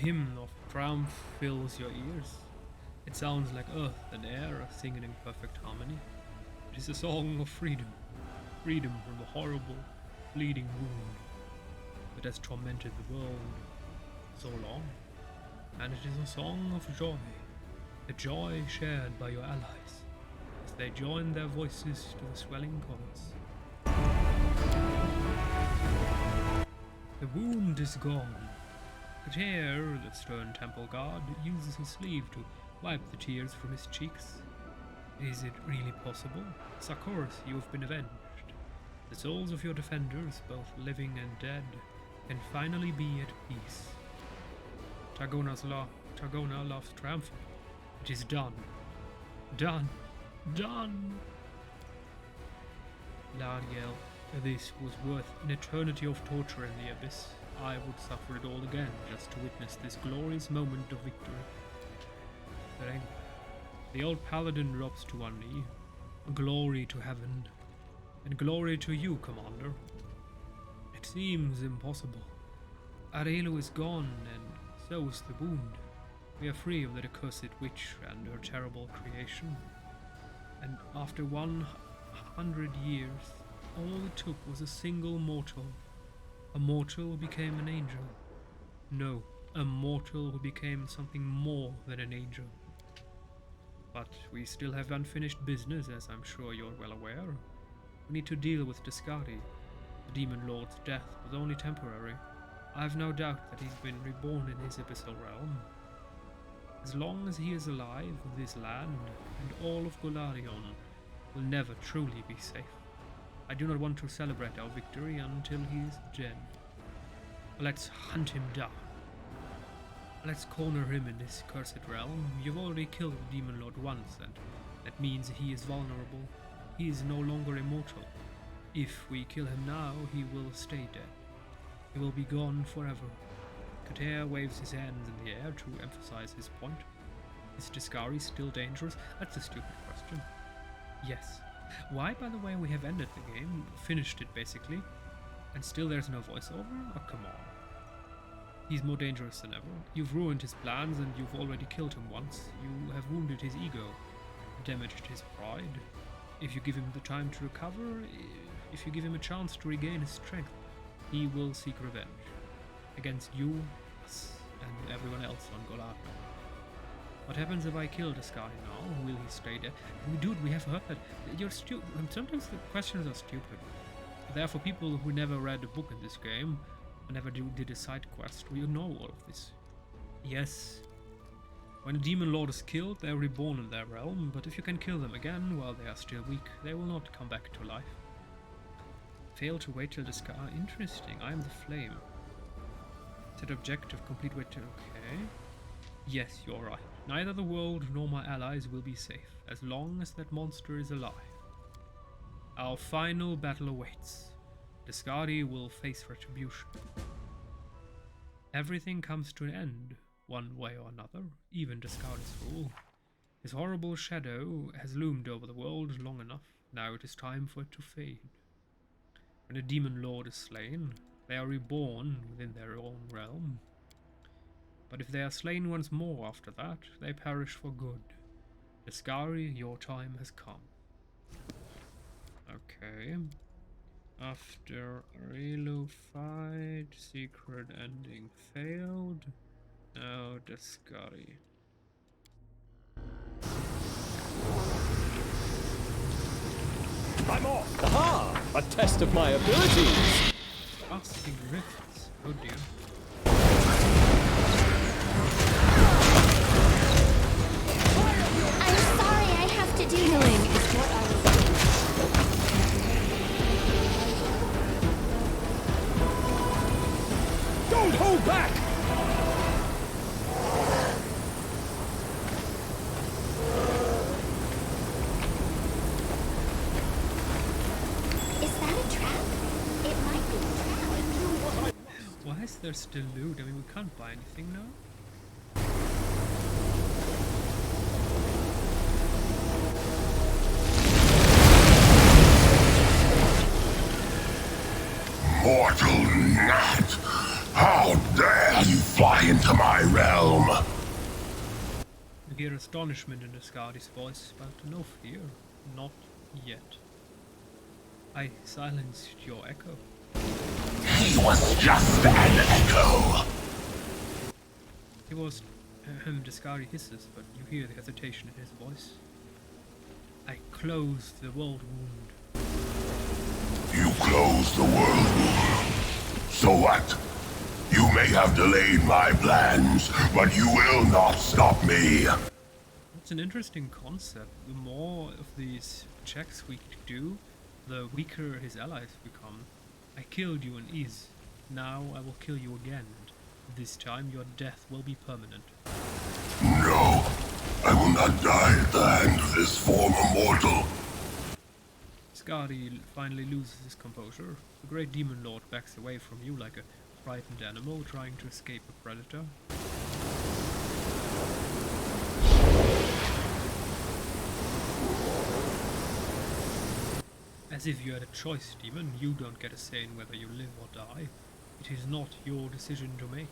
hymn of triumph fills your ears. It sounds like earth and air singing in perfect harmony. It is a song of freedom. Freedom from the horrible, bleeding wound that has tormented the world so long. And it is a song of joy. The joy shared by your allies as they join their voices to the swelling chorus. The wound is gone. Kater, the stern temple guard, uses his sleeve to wipe the tears from his cheeks. Is it really possible? Sarkoris, you have been avenged. The souls of your defenders, both living and dead, can finally be at peace. Targona laughs triumphantly. It is done. Done. Done! Lariel, this was worth an eternity of torture in the abyss. I would suffer it all again just to witness this glorious moment of victory. But anyway, the old paladin drops to one knee. Glory to heaven, and glory to you, Commander. It seems impossible. Arelo is gone, and so is the wound. We are free of that accursed witch and her terrible creation. And after 100 years, all it took was a single mortal. A mortal who became an angel. No, a mortal who became something more than an angel. But we still have unfinished business, as I'm sure you're well aware. We need to deal with Descari. The Demon Lord's death was only temporary. I have no doubt that he's been reborn in his abyssal realm. As long as he is alive, this land and all of Golarion will never truly be safe. I do not want to celebrate our victory until he is dead. Let's hunt him down. Let's corner him in this cursed realm. You've already killed the Demon Lord once, and that means he is vulnerable. He is no longer immortal. If we kill him now, he will stay dead. He will be gone forever. Kater waves his hands in the air to emphasize his point. Is Descari still dangerous? That's a stupid question. Yes. Why, by the way, we have ended the game, finished it basically, and still there's no voiceover? Oh, come on. He's more dangerous than ever. You've ruined his plans and you've already killed him once. You have wounded his ego, damaged his pride. If you give him the time to recover, if you give him a chance to regain his strength, he will seek revenge. Against you, us, and everyone else on Golarion. What happens if I kill Descari now? Will he stay there? Dude, we have heard that. You're stupid. Sometimes the questions are stupid. Therefore, people who never read a book in this game, or never did a side quest, will know all of this. Yes, when a Demon Lord is killed, they are reborn in their realm, but if you can kill them again while they are still weak, they will not come back to life. Fail to wait till Descari. Interesting, I am the flame. Set objective, complete wait till. Okay. Yes, you're right. Neither the world nor my allies will be safe, as long as that monster is alive. Our final battle awaits. Descari will face retribution. Everything comes to an end, one way or another, even Descari's rule. His horrible shadow has loomed over the world long enough. Now it is time for it to fade. When a Demon Lord is slain, they are reborn within their own realm. But if they are slain once more after that, they perish for good. Descari, your time has come. Okay. After Arelo fight, secret ending failed. Now Descari. I'm off! Aha! A test of my abilities! Casting rifts. Oh dear. I'm sorry, I have to do healing is what I was Don't hold back! Is that a trap? It might be a trap. Why is there still loot? I mean, we can't buy anything now. Mortal gnat, How dare you fly into my realm? You hear astonishment in the Skadi's voice, but no fear. Not yet. I silenced your echo. He was just an echo. He was... the Skadi hisses, but you hear the hesitation in his voice. I closed the world wound. You closed the world wound. So what? You may have delayed my plans, but you will not stop me. It's an interesting concept. The more of these checks we do, the weaker his allies become. I killed you in ease. Now I will kill you again. This time your death will be permanent. No, I will not die at the hand of this former mortal. Skadi finally loses his composure. The great demon lord backs away from you like a frightened animal trying to escape a predator. As if you had a choice, demon. You don't get a say in whether you live or die. It is not your decision to make.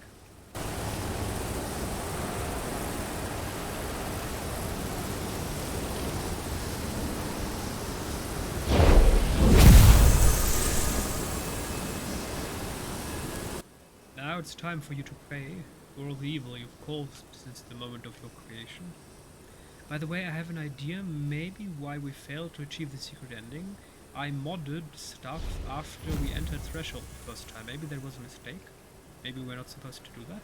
Now it's time for you to pay for all the evil you've caused since the moment of your creation. By the way, I have an idea maybe why we failed to achieve the secret ending. I modded stuff after we entered Threshold the first time. Maybe there was a mistake. Maybe we're not supposed to do that.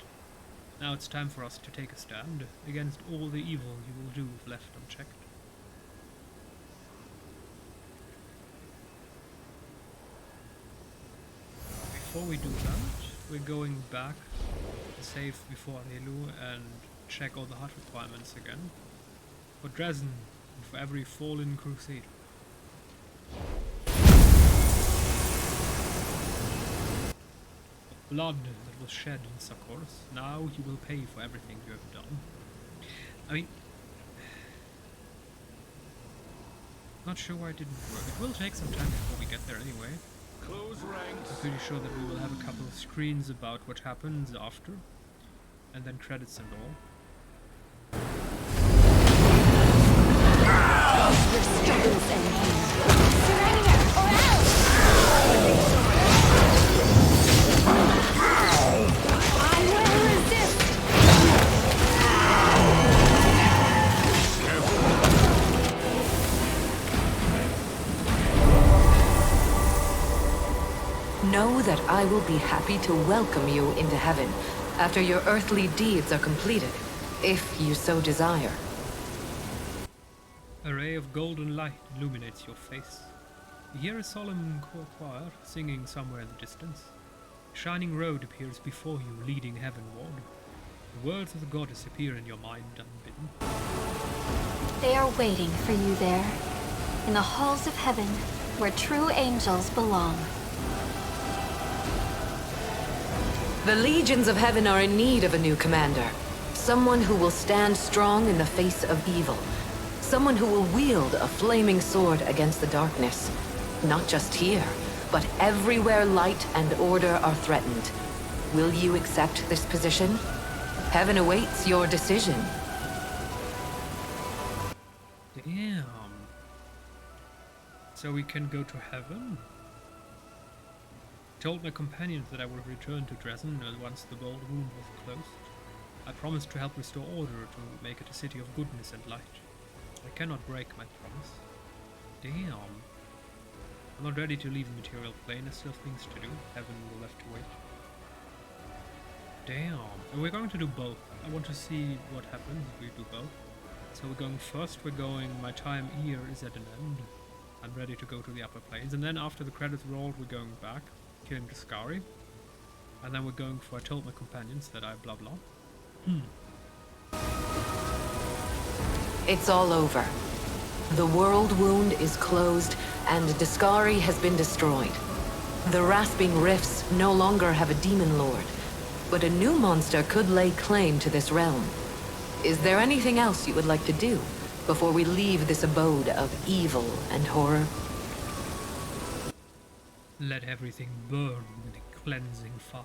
Now it's time for us to take a stand against all the evil you will do if left unchecked. Before we do that, we're going back to save before Helu and check all the heart requirements again. For Dresden and for every fallen crusader. Blood that was shed in Sakors. Now you will pay for everything you have done. I mean, not sure why it didn't work. It will take some time before we get there anyway. Close ranks. I'm pretty sure that we will have a couple of screens about what happens after, and then credits and all. Your struggles end here. Surrender or else! I will resist! Know that I will be happy to welcome you into heaven after your earthly deeds are completed, if you so desire. A ray of golden light illuminates your face. You hear a solemn choir singing somewhere in the distance. A shining road appears before you, leading heavenward. The words of the goddess appear in your mind unbidden. They are waiting for you there, in the halls of heaven, where true angels belong. The legions of heaven are in need of a new commander. Someone who will stand strong in the face of evil. Someone who will wield a flaming sword against the darkness. Not just here, but everywhere light and order are threatened. Will you accept this position? Heaven awaits your decision. Damn. So we can go to heaven? I told my companions that I would return to Dresden once the world wound was closed. I promised to help restore order, to make it a city of goodness and light. I cannot break my promise. Damn. I'm not ready to leave the material plane, I still have things to do. Heaven will have to wait. Damn. And we're going to do both. I want to see what happens if we do both. So we're going first, my time here is at an end. I'm ready to go to the upper planes. And then after the credits rolled, we're going back, killing Tuscari. And then we're going for, I told my companions that I blah blah. It's all over. The world wound is closed, and Tuscari has been destroyed. The rasping rifts no longer have a demon lord, but a new monster could lay claim to this realm. Is there anything else you would like to do before we leave this abode of evil and horror? Let everything burn with a cleansing fire.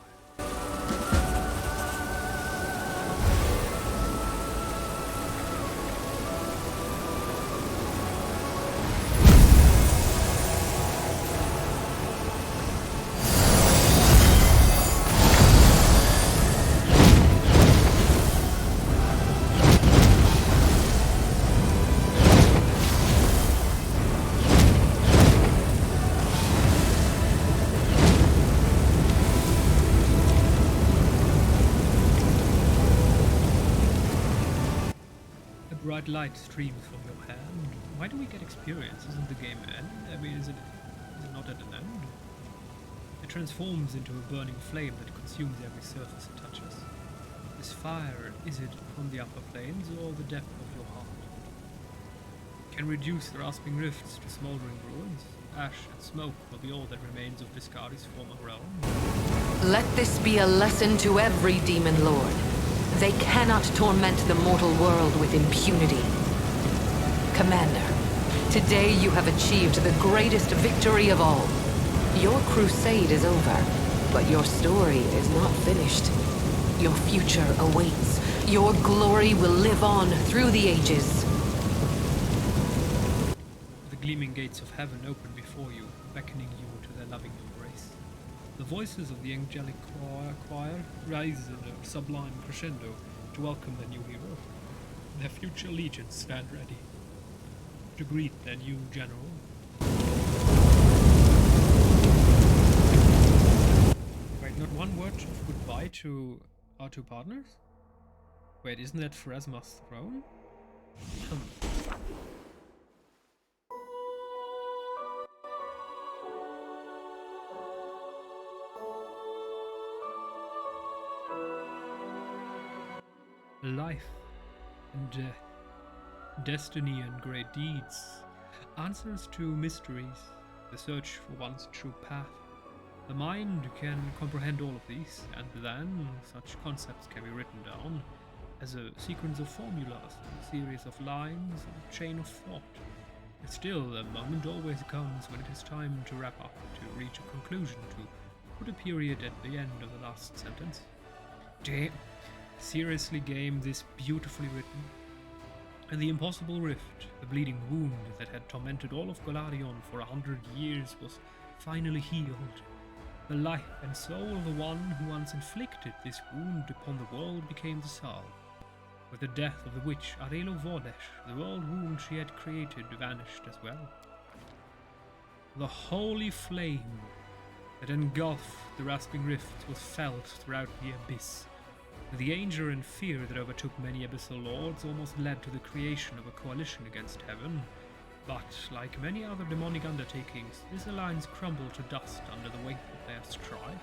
Bright light streams from your hand. Why do we get experience? Isn't the game end? I mean, is it not at an end? It transforms into a burning flame that consumes every surface it touches. This fire, is it from the upper planes or the depth of your heart? It can reduce the rasping rifts to smoldering ruins. Ash and smoke will be all that remains of Biscardi's former realm. Let this be a lesson to every demon lord. They cannot torment the mortal world with impunity. Commander, today you have achieved the greatest victory of all. Your crusade is over, but your story is not finished. Your future awaits. Your glory will live on through the ages. The gleaming gates of heaven open before you, beckoning you to their loving embrace. The voices of the angelic choir rise in a sublime crescendo to welcome their new hero. Their future legions stand ready to greet their new general. Wait, not one word of goodbye to our two partners? Wait, isn't that Pharasma's throne? Life and death, destiny and great deeds, answers to mysteries, the search for one's true path. The mind can comprehend all of these, and then such concepts can be written down as a sequence of formulas, a series of lines, a chain of thought. But still, a moment always comes when it is time to wrap up, to reach a conclusion, to put a period at the end of the last sentence. Damn. Seriously, game, this beautifully written. And the impossible rift, the bleeding wound that had tormented all of Golarion for 100 years, was finally healed. The life and soul of the one who once inflicted this wound upon the world became the salve. With the death of the witch Arelo Vordesh, the world wound she had created vanished as well. The holy flame that engulfed the rasping rift was felt throughout the abyss. The anger and fear that overtook many abyssal lords almost led to the creation of a coalition against heaven. But, like many other demonic undertakings, this alliance crumbled to dust under the weight of their strife.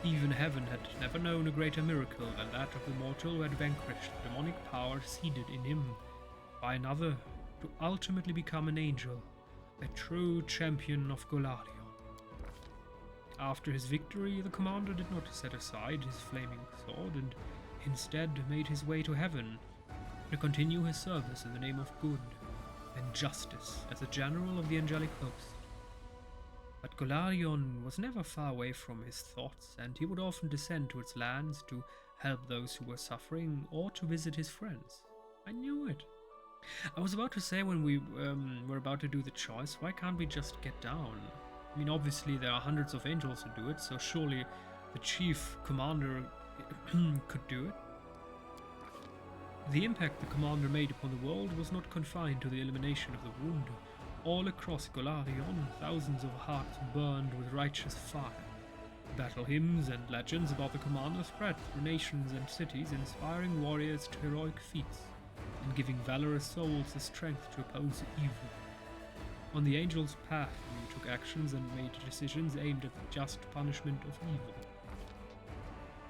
Even heaven had never known a greater miracle than that of the mortal who had vanquished the demonic power seeded in him by another to ultimately become an angel, a true champion of Golarion. After his victory, the commander did not set aside his flaming sword and instead made his way to heaven to continue his service in the name of good and justice as a general of the angelic host. But Golarion was never far away from his thoughts, and he would often descend to its lands to help those who were suffering or to visit his friends. I knew it. I was about to say when we were about to do the choice, why can't we just get down? I mean, obviously there are hundreds of angels who do it, so surely the chief commander could do it. The impact the commander made upon the world was not confined to the elimination of the wounded. All across Golarion, thousands of hearts burned with righteous fire. Battle hymns and legends about the commander spread through nations and cities, inspiring warriors to heroic feats, and giving valorous souls the strength to oppose evil. On the angel's path, we took actions and made decisions aimed at the just punishment of evil.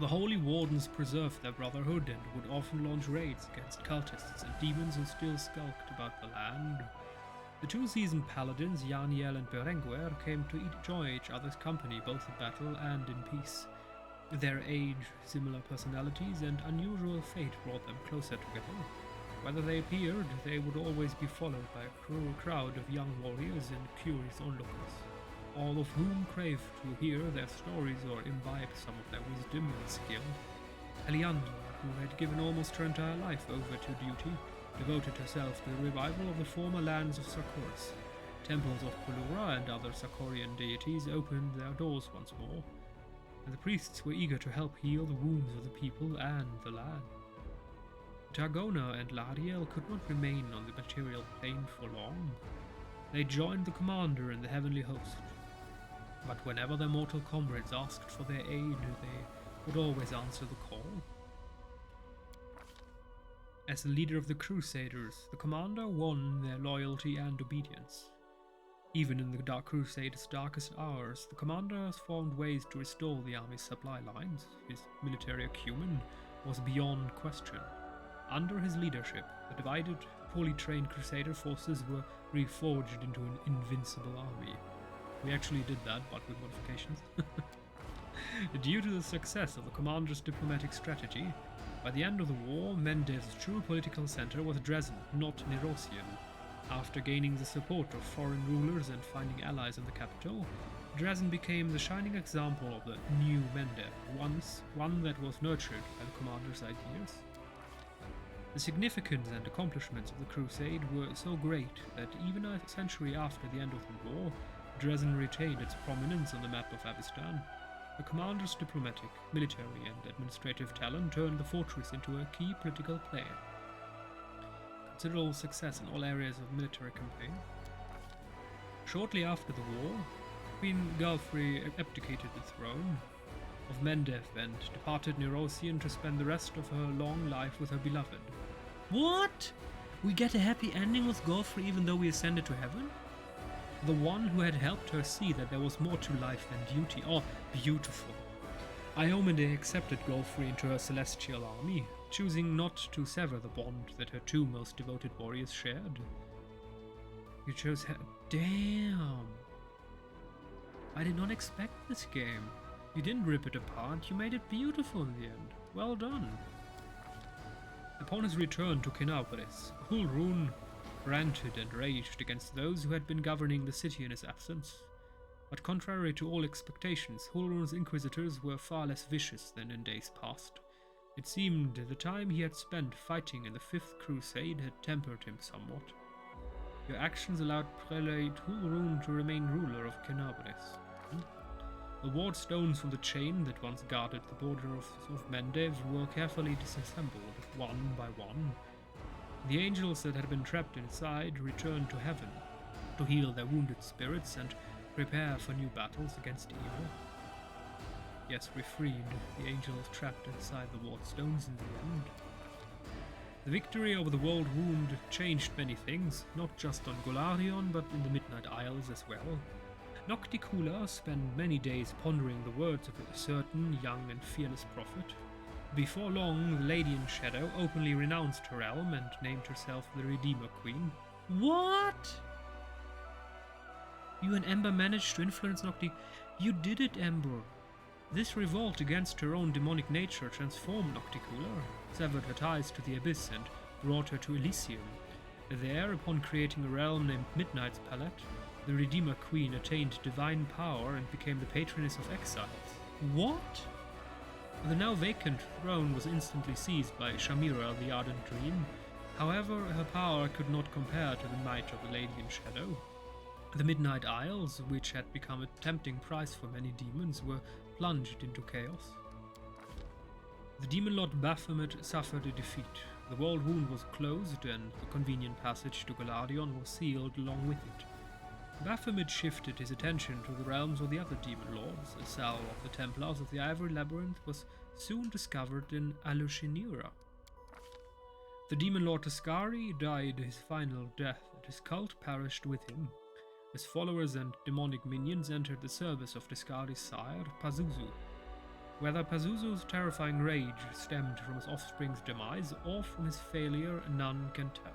The Holy Wardens preserved their brotherhood and would often launch raids against cultists and demons who still skulked about the land. The two seasoned paladins, Yaniel and Berenguer, came to enjoy each other's company both in battle and in peace. Their age, similar personalities, and unusual fate brought them closer together. Whether they appeared, they would always be followed by a cruel crowd of young warriors and curious onlookers. all of whom craved to hear their stories or imbibe some of their wisdom and skill. Eliandra, who had given almost her entire life over to duty, devoted herself to the revival of the former lands of Sarkoris. Temples of Pelura and other Sarkorian deities opened their doors once more, and the priests were eager to help heal the wounds of the people and the land. Targona and Lariel could not remain on the material plane for long. They joined the commander in the heavenly host, but whenever their mortal comrades asked for their aid, they would always answer the call. As the leader of the Crusaders, the commander won their loyalty and obedience. Even in the Dark Crusade's darkest hours, the commander found ways to restore the army's supply lines. His military acumen was beyond question. Under his leadership, the divided, poorly trained Crusader forces were reforged into an invincible army. We actually did that, but with modifications. Due to the success of the commander's diplomatic strategy, by the end of the war, Mendev's true political center was Dresden, not Nerosian. After gaining the support of foreign rulers and finding allies in the capital, Dresden became the shining example of the new Mendev, one that was nurtured by the commander's ideas. The significance and accomplishments of the crusade were so great that even a century after the end of the war, Dresden retained its prominence on the map of Avistan. The commander's diplomatic, military, and administrative talent turned the fortress into a key political player. Considerable success in all areas of military campaign. Shortly after the war, Queen Galfrey abdicated the throne of Mendev and departed Nerosian to spend the rest of her long life with her beloved. What? We get a happy ending with Galfrey even though we ascended to heaven? The one who had helped her see that there was more to life than duty. Oh, beautiful. Iomede accepted Galfrey into her celestial army, choosing not to sever the bond that her two most devoted warriors shared. You chose her. Damn. I did not expect this game. You didn't rip it apart, you made it beautiful in the end. Well done. Upon his return to Kinapolis, Hulrun ranted and raged against those who had been governing the city in his absence. But contrary to all expectations, Hulrun's inquisitors were far less vicious than in days past. It seemed the time he had spent fighting in the Fifth Crusade had tempered him somewhat. Your actions allowed Prelate Hulrun to remain ruler of Kinapolis. The ward stones from the chain that once guarded the border of Mendev were carefully disassembled, one by one. The angels that had been trapped inside returned to heaven to heal their wounded spirits and prepare for new battles against evil. Yes, we freed the angels trapped inside the ward stones in the end. The victory over the World Wound changed many things, not just on Golarion, but in the Midnight Isles as well. Nocticula spent many days pondering the words of a certain young and fearless prophet. Before long, the Lady in Shadow openly renounced her realm and named herself the Redeemer Queen. What? You and Ember managed to influence Nocti. You did it, Ember. This revolt against her own demonic nature transformed Nocticula, severed her ties to the Abyss, and brought her to Elysium. There, upon creating a realm named Midnight's Palette, the Redeemer Queen attained divine power and became the patroness of exiles. What? The now vacant throne was instantly seized by Shamira, the Ardent Dream. However, her power could not compare to the might of the Lady in Shadow. The Midnight Isles, which had become a tempting prize for many demons, were plunged into chaos. The demon lord Baphomet suffered a defeat. The World Wound was closed, and the convenient passage to Golarion was sealed along with it. Baphomet shifted his attention to the realms of the other demon lords. A cell of the Templars of the Ivory Labyrinth was soon discovered in Alushinira. The demon lord Tascari died his final death, and his cult perished with him. His followers and demonic minions entered the service of Tascari's sire, Pazuzu. Whether Pazuzu's terrifying rage stemmed from his offspring's demise or from his failure, none can tell.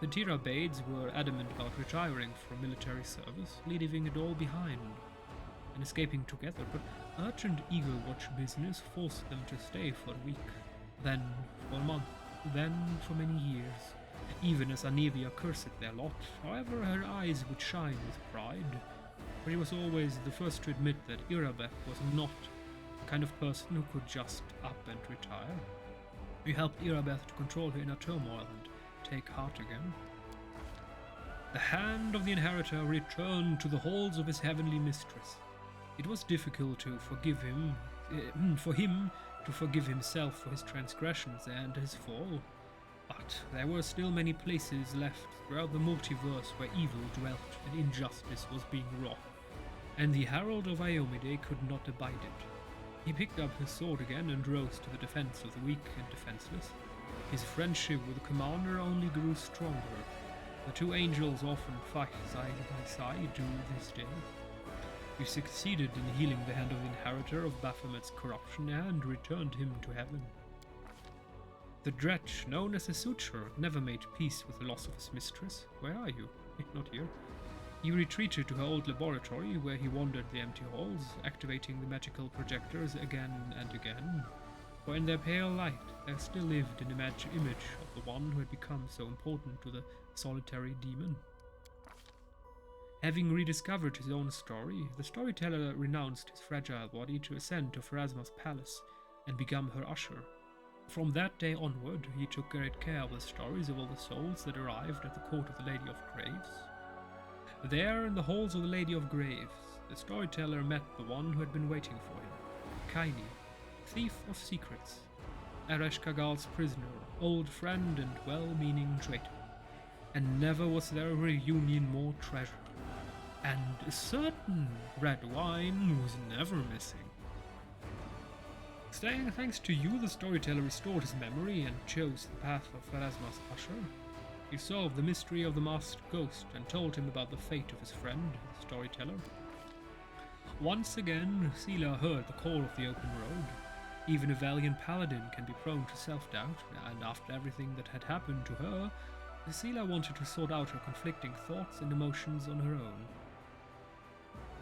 The Tirabades were adamant about retiring from military service, leaving it all behind, and escaping together, but urgent Eagle Watch business forced them to stay for a week, then for a month, then for many years, even as Anivia cursed their lot. However, her eyes would shine with pride. but he was always the first to admit that Irabeth was not the kind of person who could just up and retire. He helped Irabeth to control her inner turmoil and take heart again. The hand of the inheritor returned to the halls of his heavenly mistress. It was difficult to forgive him, for him to forgive himself for his transgressions and his fall. But there were still many places left throughout the multiverse where evil dwelt and injustice was being wrought, and the Herald of Iomide could not abide it. He picked up his sword again and rose to the defense of the weak and defenseless. His friendship with the commander only grew stronger. The two angels often fight side by side to this day. He succeeded in healing the hand of the inheritor of Baphomet's corruption and returned him to heaven. The Dretch, known as a Suture, never made peace with the loss of his mistress. Where are you? Not here. He retreated to her old laboratory, where he wandered the empty halls, activating the magical projectors again and again. For in their pale light, there still lived an image of the one who had become so important to the solitary demon. Having rediscovered his own story, the storyteller renounced his fragile body to ascend to Pharasma's palace and become her usher. From that day onward, he took great care of the stories of all the souls that arrived at the court of the Lady of Graves. There, in the halls of the Lady of Graves, the storyteller met the one who had been waiting for him, Kaini, thief of secrets, Ereshkigal's prisoner, old friend and well-meaning traitor. And never was there a reunion more treasured. And a certain red wine was never missing. Thanks to you, the storyteller restored his memory and chose the path of Pharasma's usher. He solved the mystery of the masked ghost and told him about the fate of his friend, the storyteller. Once again, Sela heard the call of the open road. Even a valiant paladin can be prone to self-doubt, and after everything that had happened to her, Sela wanted to sort out her conflicting thoughts and emotions on her own.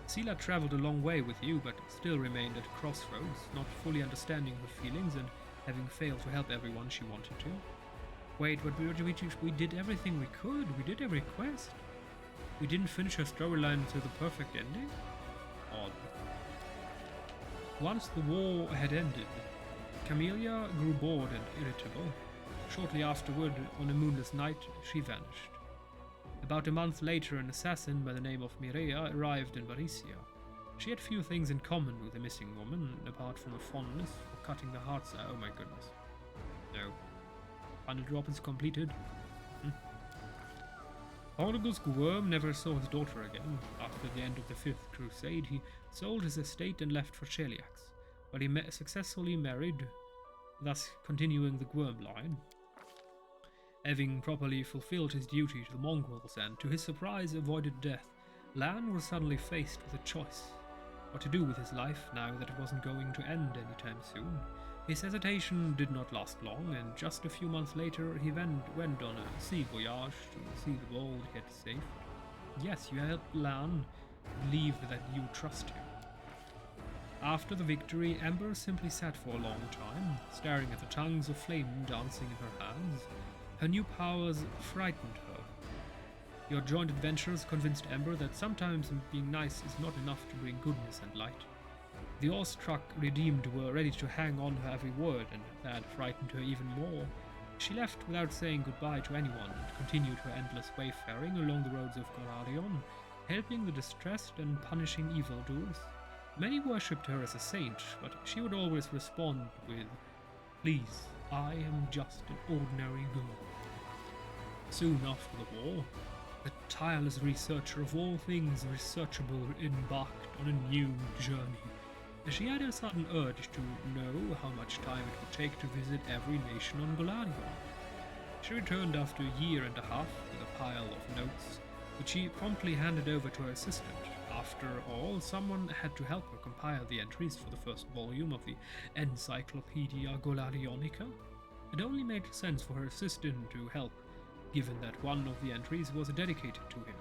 Sela traveled a long way with you, but still remained at a crossroads, not fully understanding her feelings and having failed to help everyone she wanted to. Wait, but we did everything we could. We did every quest. We didn't finish her storyline to the perfect ending? Odd. Once the war had ended, Camellia grew bored and irritable. Shortly afterward, on a moonless night, she vanished. About a month later, an assassin by the name of Mireia arrived in Varisia. She had few things in common with the missing woman, apart from a fondness for cutting the hearts out. Oh my goodness. No. Final drop is completed. Horgul's Worm never saw his daughter again. After the end of the Fifth Crusade, he sold his estate and left for Cheliax, but he successfully married, thus continuing the Gwyrm line. Having properly fulfilled his duty to the mongrels and, to his surprise, avoided death, Lan was suddenly faced with a choice. What to do with his life now that it wasn't going to end anytime soon. His hesitation did not last long, and just a few months later he went on a sea voyage to see the world he had saved. Yes, you helped Lan believe that you trust him. After the victory, Ember simply sat for a long time, staring at the tongues of flame dancing in her hands. Her new powers frightened her. Your joint adventures convinced Ember that sometimes being nice is not enough to bring goodness and light. The awestruck redeemed were ready to hang on her every word, and that frightened her even more. She left without saying goodbye to anyone and continued her endless wayfaring along the roads of Golarion, helping the distressed and punishing evildoers. Many worshipped her as a saint, but she would always respond with, "Please, I am just an ordinary girl." Soon after the war, the tireless researcher of all things researchable embarked on a new journey. She had a sudden urge to know how much time it would take to visit every nation on Golarion. She returned after a year and a half with a pile of notes, which she promptly handed over to her assistant. After all, someone had to help her compile the entries for the first volume of the Encyclopedia Golarionica. It only made sense for her assistant to help, given that one of the entries was dedicated to him.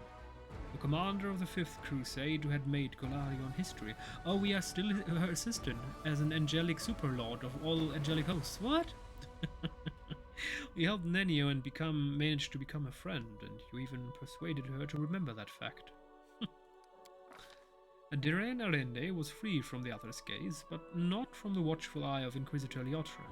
The commander of the Fifth Crusade who had made Golarion history. Oh, we are still her assistant, as an angelic superlord of all angelic hosts. What? We helped Nenio and managed to become a friend, and you even persuaded her to remember that fact. Diren Arende was free from the other's gaze, but not from the watchful eye of Inquisitor Liotra.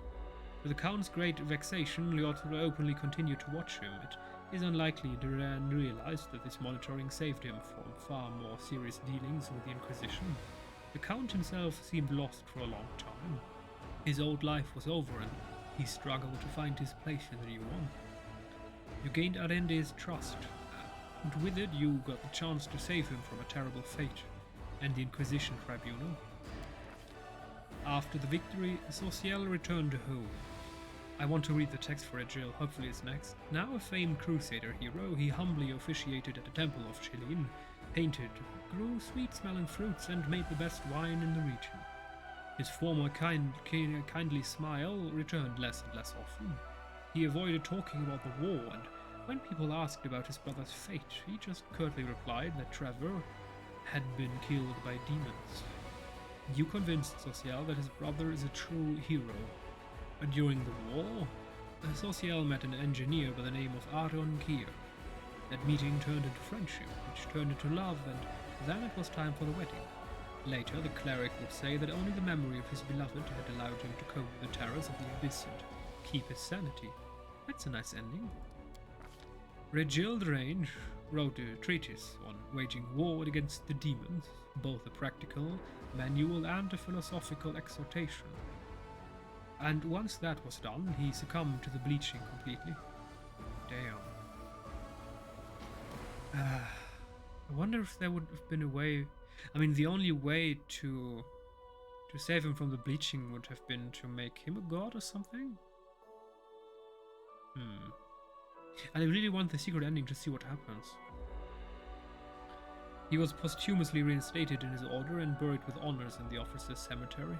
To the Count's great vexation, Liotra openly continued to watch him. It is unlikely Diren realized that this monitoring saved him from far more serious dealings with the Inquisition. The Count himself seemed lost for a long time. His old life was over, and he struggled to find his place in the new one. You gained Arende's trust, and with it you got the chance to save him from a terrible fate and the Inquisition Tribunal. After the victory, Sociel returned home. I want to read the text for Jill, hopefully it's next. Now a famed crusader hero, he humbly officiated at the Temple of Chilin, painted, grew sweet-smelling fruits, and made the best wine in the region. His former kindly smile returned less and less often. He avoided talking about the war, and when people asked about his brother's fate, he just curtly replied that Trevor had been killed by demons. You convinced Sociel that his brother is a true hero. During the war, Sociel met an engineer by the name of Aaron Kier. That meeting turned into friendship, which turned into love, and then it was time for the wedding. Later, the cleric would say that only the memory of his beloved had allowed him to cope with the terrors of the abyss and keep his sanity. That's a nice ending. Regild Range wrote a treatise on waging war against the demons, both a practical manual and a philosophical exhortation. And once that was done, he succumbed to the bleaching completely. Damn. I wonder if there would have been a way... I mean, the only way to save him from the bleaching would have been to make him a god or something? And I really want the secret ending to see what happens. He was posthumously reinstated in his order and buried with honors in the officers' cemetery.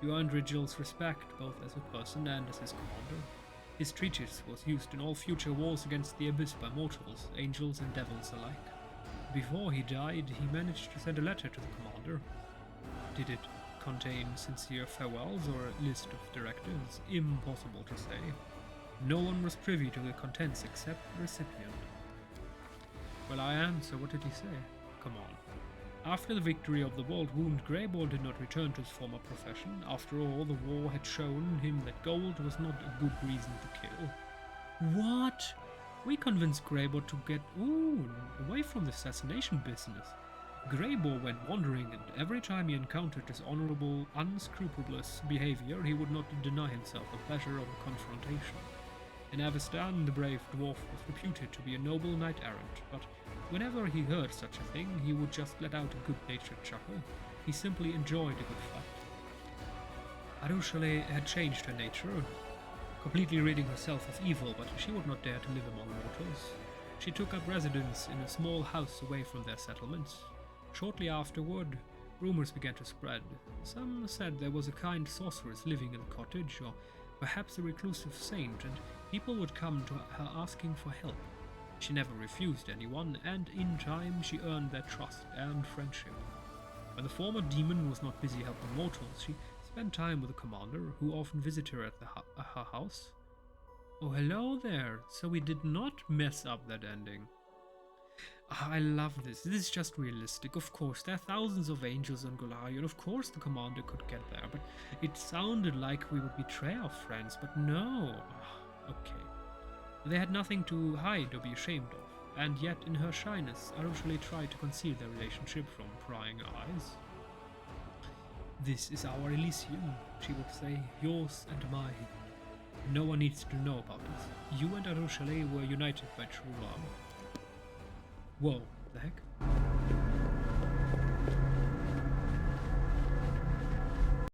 You earned Rigil's respect, both as a person and as his commander. His treatise was used in all future wars against the Abyss by mortals, angels and devils alike. Before he died, he managed to send a letter to the commander. Did it contain sincere farewells or a list of directives? Impossible to say. No one was privy to the contents except the recipient. Well, I am, so what did he say? Come on. After the victory of the World Wound, Greyball did not return to his former profession. After all, the war had shown him that gold was not a good reason to kill. What? We convinced Greyball to get away from the assassination business. Greyball went wandering, and every time he encountered his honorable, unscrupulous behavior, he would not deny himself the pleasure of a confrontation. In Avestan, the brave dwarf was reputed to be a noble knight-errant, but whenever he heard such a thing, he would just let out a good-natured chuckle. He simply enjoyed a good fight. Arushale had changed her nature, completely ridding herself of evil, but she would not dare to live among mortals. She took up residence in a small house away from their settlements. Shortly afterward, rumors began to spread. Some said there was a kind sorceress living in the cottage, or perhaps a reclusive saint, and people would come to her asking for help. She never refused anyone, and in time she earned their trust and friendship. When the former demon was not busy helping mortals, she spent time with the commander, who often visited her at her house. Oh, hello there! So we did not mess up that ending. I love this. This is just realistic. Of course, there are thousands of angels on Golarion. Of course the commander could get there, but it sounded like we would betray our friends, but no. Okay. They had nothing to hide or be ashamed of, and yet in her shyness, Arushale tried to conceal their relationship from prying eyes. This is our Elysium, she would say, yours and mine. No one needs to know about it. You and Arushale were united by true love. Whoa, the heck?